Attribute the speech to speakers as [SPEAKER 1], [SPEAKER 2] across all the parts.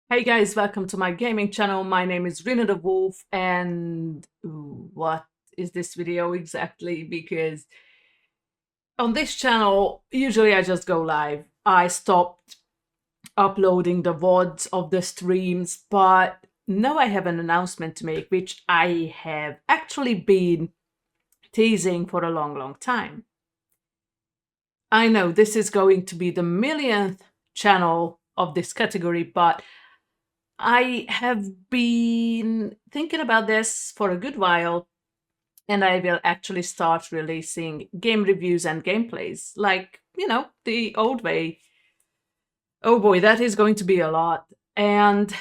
[SPEAKER 1] Hey guys, welcome to my gaming channel. My name is Rina the Wolf, and what is this video exactly? Because on this channel, usually I just go live. I stopped uploading the VODs of the streams, but now I have an announcement to make, which I have actually been teasing for a long time. I know this is going to be the millionth channel of this category, but I have been thinking about this for a good while, and I will actually start releasing game reviews and gameplays, like, the old way. Oh boy, that is going to be a lot. And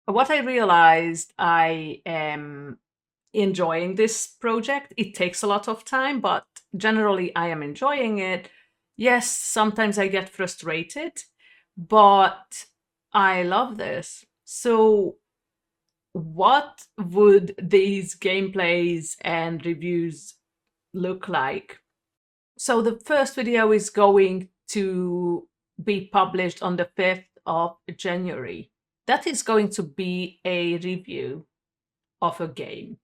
[SPEAKER 1] what I realized, I am enjoying this project. It takes a lot of time, but generally I am enjoying it. Yes, sometimes I get frustrated, but I love this. So what would these gameplays and reviews look like? So the first video is going to be published on the 5th of January. That is going to be a review of a game.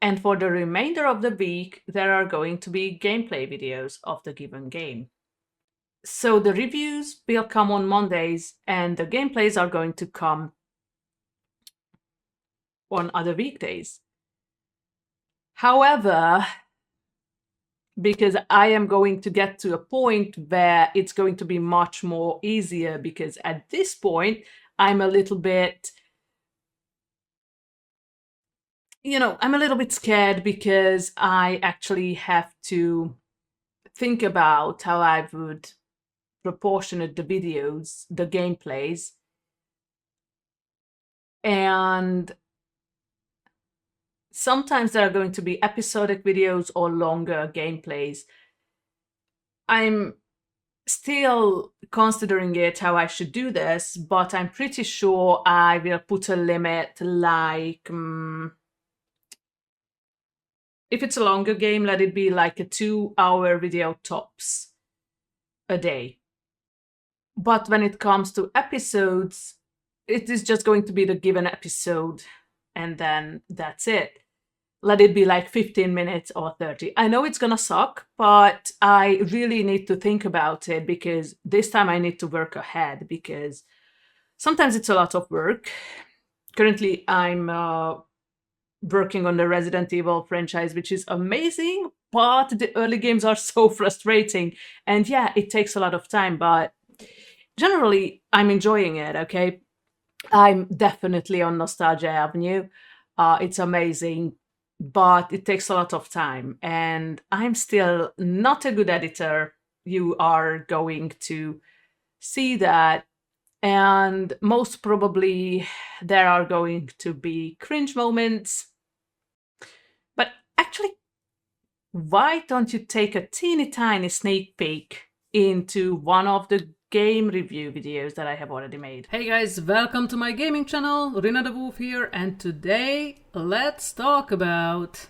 [SPEAKER 1] And for the remainder of the week, there are going to be gameplay videos of the given game. So the reviews will come on Mondays, and the gameplays are going to come on other weekdays. However, because I am going to get to a point where it's going to be much more easier, because at this point, I'm a little bit, I'm a little bit scared because I actually have to think about how I would proportionate the videos, the gameplays, and sometimes there are going to be episodic videos or longer gameplays. I'm still considering it how I should do this, but I'm pretty sure I will put a limit, like if it's a longer game, let it be like a 2-hour video tops a day. But when it comes to episodes, it is just going to be the given episode, and then that's it. Let it be like 15 minutes or 30. I know it's gonna suck, but I really need to think about it, because this time I need to work ahead, because sometimes it's a lot of work. Currently, I'm working on the Resident Evil franchise, which is amazing, but the early games are so frustrating. And yeah, it takes a lot of time, but generally, I'm enjoying it, okay? I'm definitely on Nostalgia Avenue. It's amazing, but it takes a lot of time, and I'm still not a good editor. You are going to see that, and most probably there are going to be cringe moments. But actually, why don't you take a teeny tiny sneak peek into one of the game review videos that I have already made? Hey guys, welcome to my gaming channel. Rina the Wolf here, and today let's talk about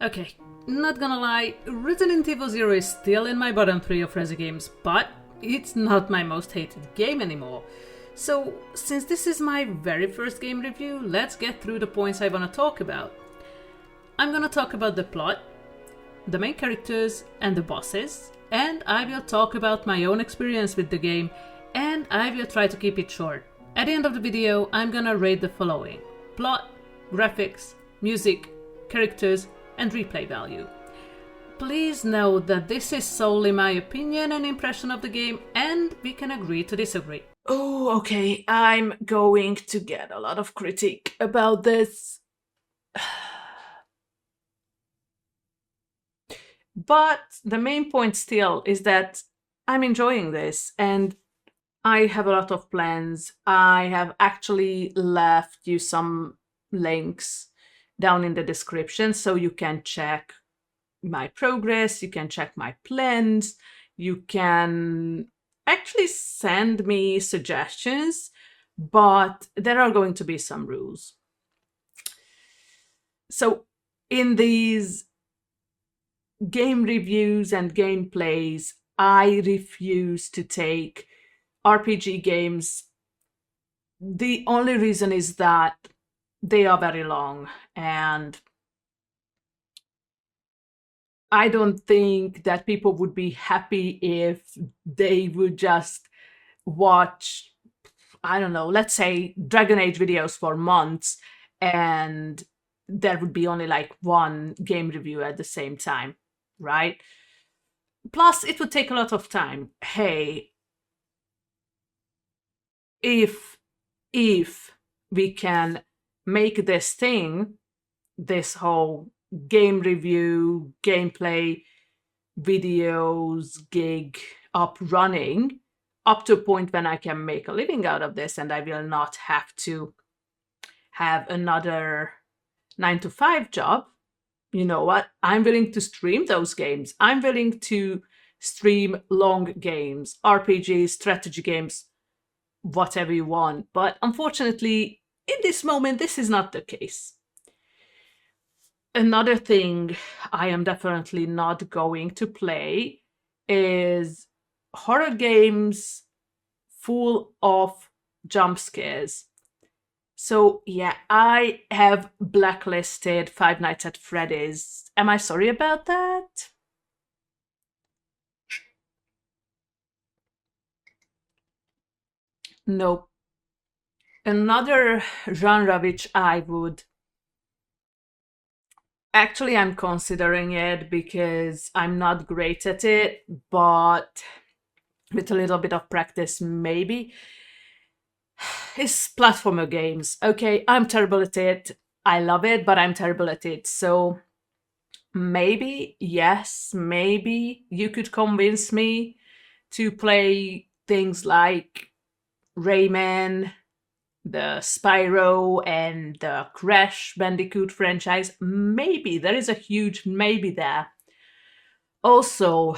[SPEAKER 1] Okay, not gonna lie, Resident Evil 0 is still in my bottom 3 of Resi games, but it's not my most hated game anymore. So, since this is my very first game review, let's get through the points I wanna talk about. I'm gonna talk about the plot, the main characters, and the bosses, and I will talk about my own experience with the game, and I will try to keep it short. At the end of the video, I'm gonna rate the following: plot, graphics, music, characters, and replay value. Please note that this is solely my opinion and impression of the game, and we can agree to disagree. Oh, okay, I'm going to get a lot of critique about this. But the main point still is that I'm enjoying this, and I have a lot of plans. I have actually left you some links down in the description so you can check my progress, you can check my plans, you can actually send me suggestions, but there are going to be some rules. So in these game reviews and gameplays, I refuse to take RPG games. The only reason is that they are very long, and I don't think that people would be happy if they would just watch, I don't know, let's say Dragon Age videos for months, and there would be only like one game review at the same time, right? Plus, it would take a lot of time. Hey, if we can make this thing, this whole game review, gameplay, videos, gig up running, up to a point when I can make a living out of this and I will not have to have another 9 to 5 job, you know what? I'm willing to stream those games. I'm willing to stream long games, RPGs, strategy games, whatever you want. But unfortunately, in this moment, this is not the case. Another thing I am definitely not going to play is horror games full of jump scares. So yeah, I have blacklisted Five Nights at Freddy's. Am I sorry about that? Nope. Another genre which I would actually, I'm considering it because I'm not great at it, but with a little bit of practice, maybe. It's platformer games. Okay, I'm terrible at it. I love it, but I'm terrible at it. So maybe, yes, maybe you could convince me to play things like Rayman, the Spyro, and the Crash Bandicoot franchise. Maybe there is a huge maybe there. Also,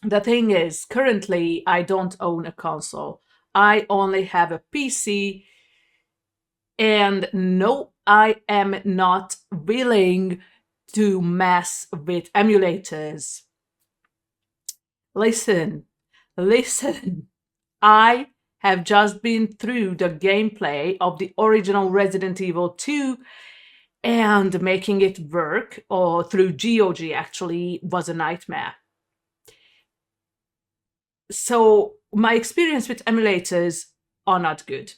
[SPEAKER 1] the thing is, currently I don't own a console. I only have a PC, and no, I am not willing to mess with emulators. Listen, listen. I have just been through the gameplay of the original Resident Evil 2, and making it work, or through GOG actually, was a nightmare. So my experience with emulators are not good.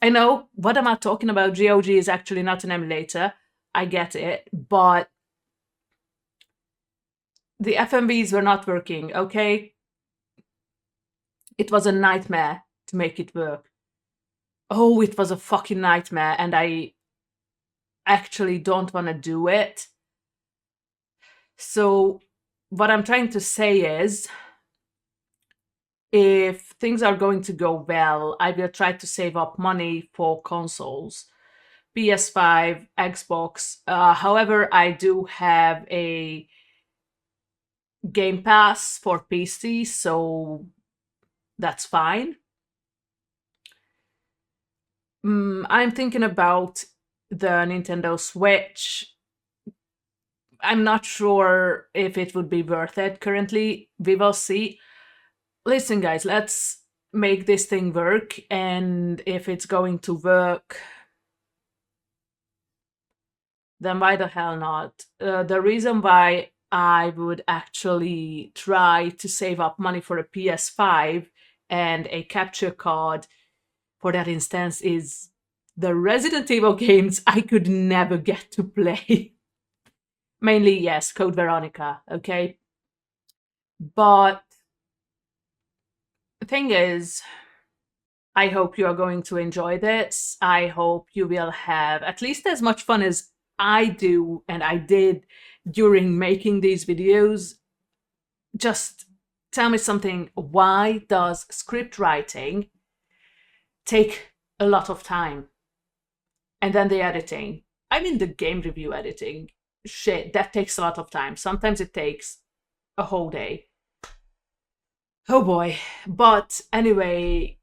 [SPEAKER 1] I know, what am I talking about? GOG is actually not an emulator. I get it, but the FMVs were not working, okay? It was a nightmare to make it work. Oh, it was a fucking nightmare, and I actually don't want to do it. So what I'm trying to say is, if things are going to go well, I will try to save up money for consoles. PS5, Xbox. However, I do have a Game Pass for PC, so that's fine. I'm thinking about the Nintendo Switch. I'm not sure if it would be worth it currently. We will see. Listen, guys, let's make this thing work, and if it's going to work, then why the hell not? The reason why I would actually try to save up money for a PS5 and a capture card for that instance is the Resident Evil games I could never get to play. Mainly, yes, Code Veronica, okay? But the thing is, I hope you are going to enjoy this. I hope you will have at least as much fun as I do and I did during making these videos. Just tell me something. Why does script writing take a lot of time? And then the editing. I mean, the game review editing. Shit, that takes a lot of time. Sometimes it takes a whole day. Oh boy. But anyway,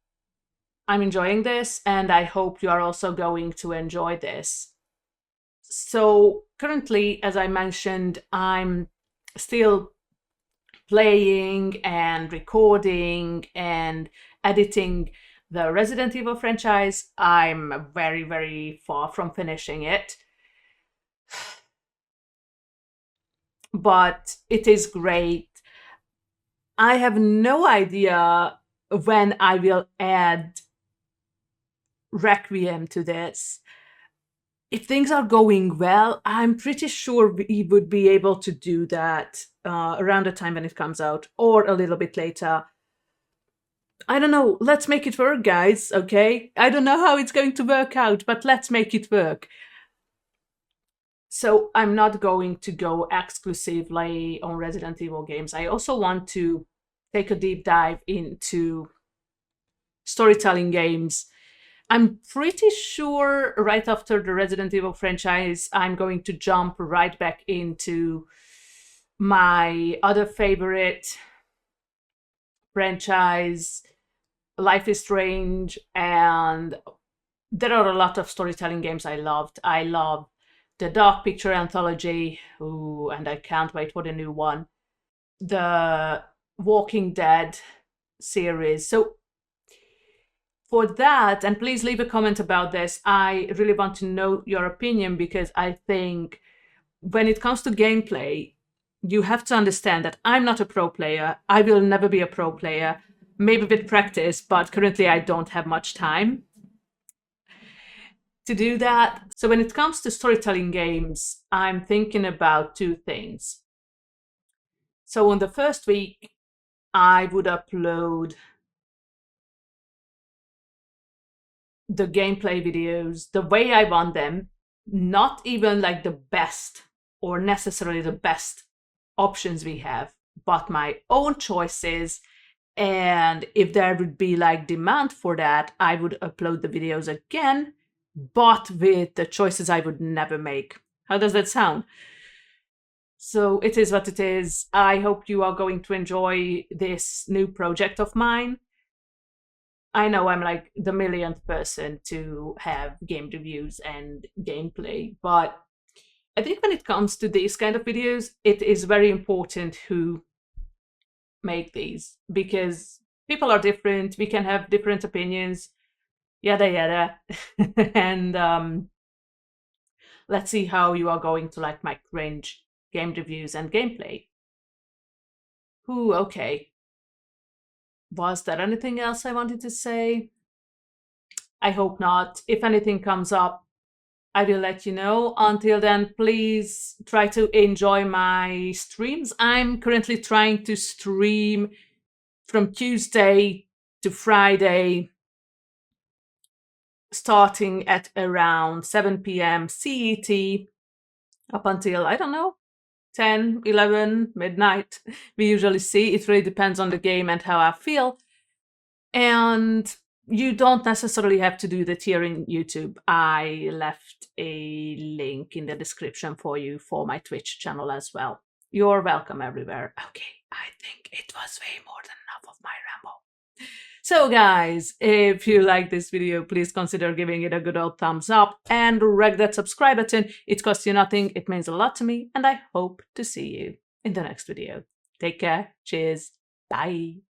[SPEAKER 1] I'm enjoying this, and I hope you are also going to enjoy this. So currently, as I mentioned, I'm still playing and recording and editing the Resident Evil franchise. I'm very, very far from finishing it, but it is great. I have no idea when I will add Requiem to this. If things are going well, I'm pretty sure we would be able to do that around the time when it comes out, or a little bit later. I don't know. Let's make it work, guys, okay? I don't know how it's going to work out, but let's make it work. So I'm not going to go exclusively on Resident Evil games. I also want to take a deep dive into storytelling games. I'm pretty sure right after the Resident Evil franchise, I'm going to jump right back into my other favorite franchise, Life is Strange, and there are a lot of storytelling games I loved. I love the Dark Picture Anthology, ooh, and I can't wait for the new one. The Walking Dead series. So for that, and please leave a comment about this, I really want to know your opinion, because I think when it comes to gameplay, you have to understand that I'm not a pro player. I will never be a pro player, maybe with practice, but currently I don't have much time to do that. So when it comes to storytelling games, I'm thinking about two things. So on the first week, I would upload the gameplay videos the way I want them, not even like the best or necessarily the best options we have, but my own choices. And if there would be like demand for that, I would upload the videos again, but with the choices I would never make. How does that sound? So it is what it is. I hope you are going to enjoy this new project of mine. I know I'm like the millionth person to have game reviews and gameplay, but I think when it comes to these kind of videos, it is very important who make these, because people are different. We can have different opinions, yada yada. And let's see how you are going to like my cringe game reviews and gameplay. Ooh, okay. Was there anything else I wanted to say? I hope not. If anything comes up, I will let you know. Until then, please try to enjoy my streams. I'm currently trying to stream from Tuesday to Friday, starting at around 7 p.m. CET up until, I don't know, 10, 11, midnight. We usually see. It really depends on the game and how I feel. And you don't necessarily have to do that here in YouTube. I left a link in the description for you for my Twitch channel as well. You're welcome everywhere. Okay, I think it was way more than enough of my ramble. So guys, if you like this video, please consider giving it a good old thumbs up and wreck that subscribe button. It costs you nothing, it means a lot to me, and I hope to see you in the next video. Take care, cheers, bye.